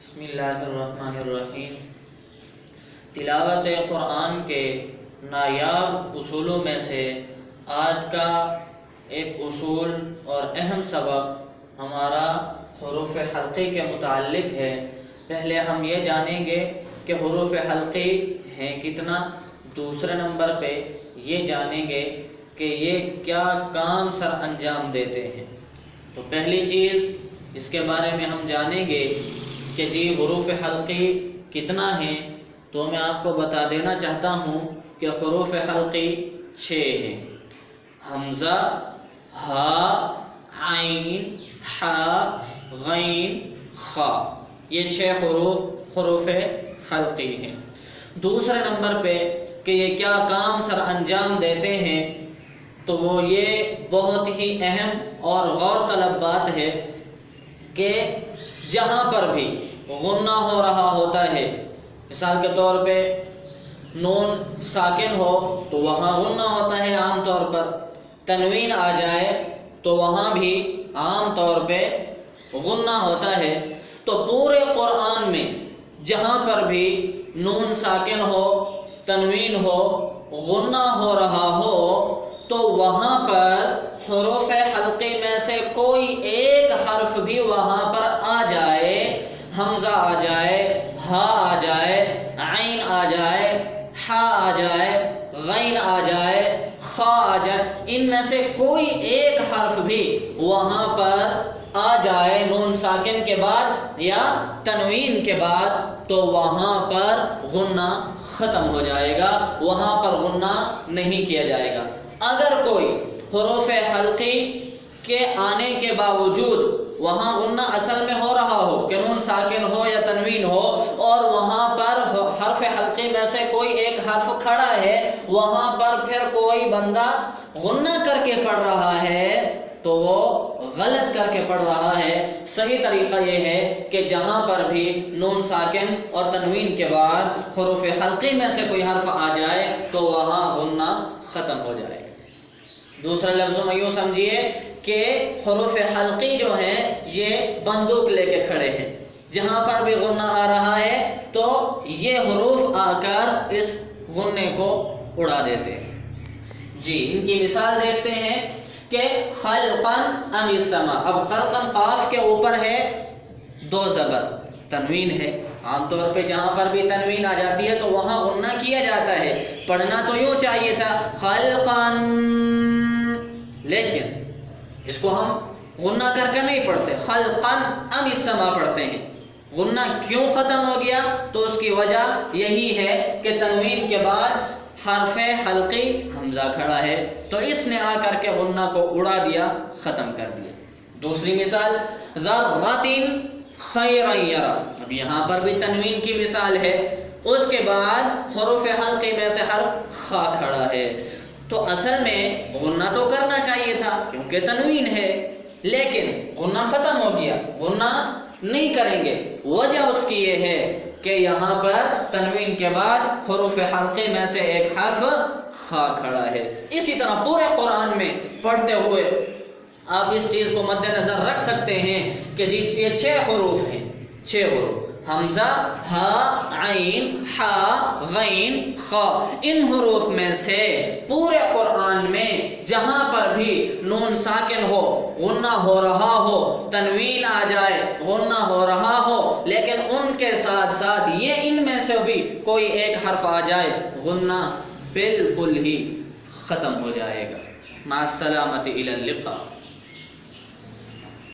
بسم اللہ الرحمن الرحیم۔ تلاوت قرآن کے نایاب اصولوں میں سے آج کا ایک اصول اور اہم سبق ہمارا حروف حلقی کے متعلق ہے۔ پہلے ہم یہ جانیں گے کہ حروف حلقی ہیں کتنا، دوسرے نمبر پہ یہ جانیں گے کہ یہ کیا کام سر انجام دیتے ہیں۔ تو پہلی چیز اس کے بارے میں ہم جانیں گے کہ جی حروف حلقی کتنا ہیں، تو میں آپ کو بتا دینا چاہتا ہوں کہ حروف حلقی 6 ہیں۔ حمزہ، ہا، عین، حا، غین، خا، یہ 6 حروف حلقی ہیں۔ دوسرے نمبر پہ کہ یہ کیا کام سر انجام دیتے ہیں، تو وہ یہ بہت ہی اہم اور غور طلب بات ہے کہ جہاں پر بھی غنہ ہو رہا ہوتا ہے، مثال کے طور پہ نون ساکن ہو تو وہاں غنہ ہوتا ہے عام طور پر، تنوین آ جائے تو وہاں بھی عام طور پہ غنہ ہوتا ہے۔ تو پورے قرآن میں جہاں پر بھی نون ساکن ہو، تنوین ہو، غنہ ہو رہا ہو، تو وہاں پر حروف حلقی میں سے کوئی ایک حرف بھی وہاں پر آ جائے، حمزہ آ جائے، ہا آ جائے، عین آ جائے، حا آ جائے، غین آ جائے، خا آ جائے، ان میں سے کوئی ایک حرف بھی وہاں پر آ جائے نون ساکن کے بعد یا تنوین کے بعد، تو وہاں پر غنہ ختم ہو جائے گا، وہاں پر غنہ نہیں کیا جائے گا۔ اگر کوئی حروف حلقی کے آنے کے باوجود وہاں غنہ اصل میں ہو رہا ہو کہ نون ساکن ہو یا تنوین ہو، اور وہاں پر حرف حلقی میں سے کوئی ایک حرف کھڑا ہے، وہاں پر پھر کوئی بندہ غنہ کر کے پڑھ رہا ہے تو وہ غلط کر کے پڑھ رہا ہے۔ صحیح طریقہ یہ ہے کہ جہاں پر بھی نون ساکن اور تنوین کے بعد حروف حلقی میں سے کوئی حرف آ جائے تو وہاں غنہ ختم ہو جائے۔ دوسرے لفظوں میں یوں سمجھیے کہ حروف حلقی جو ہیں یہ بندوق لے کے کھڑے ہیں، جہاں پر بھی غنہ آ رہا ہے تو یہ حروف آ کر اس غنے کو اڑا دیتے ہیں۔ جی ان کی مثال دیکھتے ہیں کہ خلقاً ام السما۔ اب خلقاً قاف کے اوپر ہے 2 زبر، تنوین ہے، عام طور پہ جہاں پر بھی تنوین آ جاتی ہے تو وہاں غنہ کیا جاتا ہے، پڑھنا تو یوں چاہیے تھا خلقاً، لیکن اس کو ہم غنہ کر کے نہیں پڑھتے، خلقاً ام السما پڑھتے ہیں۔ غنہ کیوں ختم ہو گیا؟ تو اس کی وجہ یہی ہے کہ تنوین کے بعد حرف حلقی حمزہ کھڑا ہے، تو اس نے آ کر کے غنہ کو اڑا دیا، ختم کر دیا۔ دوسری مثال ذرۃ خیرا یرا، اب یہاں پر بھی تنوین کی مثال ہے، اس کے بعد حروف حلقی میں سے حرف خا کھڑا ہے، تو اصل میں غنہ تو کرنا چاہیے تھا کیونکہ تنوین ہے، لیکن غنہ ختم ہو گیا، غنہ نہیں کریں گے۔ وجہ اس کی یہ ہے کہ یہاں پر تنوین کے بعد حروف حلقی میں سے ایک حرف خا کھڑا ہے۔ اسی طرح پورے قرآن میں پڑھتے ہوئے آپ اس چیز کو مد نظر رکھ سکتے ہیں کہ جی یہ 6 حروف ہیں، 6 حروف، حمزہ، ہا، عین، حا، غین، خا، ان حروف میں سے پورے قرآن میں جہاں پر بھی نون ساکن ہو، غنہ ہو رہا ہو، تنوین آ جائے، غنہ ہو رہا ہو، لیکن ان کے ساتھ ساتھ یہ ان میں سے بھی کوئی ایک حرف آ جائے، غنہ بالکل ہی ختم ہو جائے گا۔ مع السلامۃ، الی اللقاء۔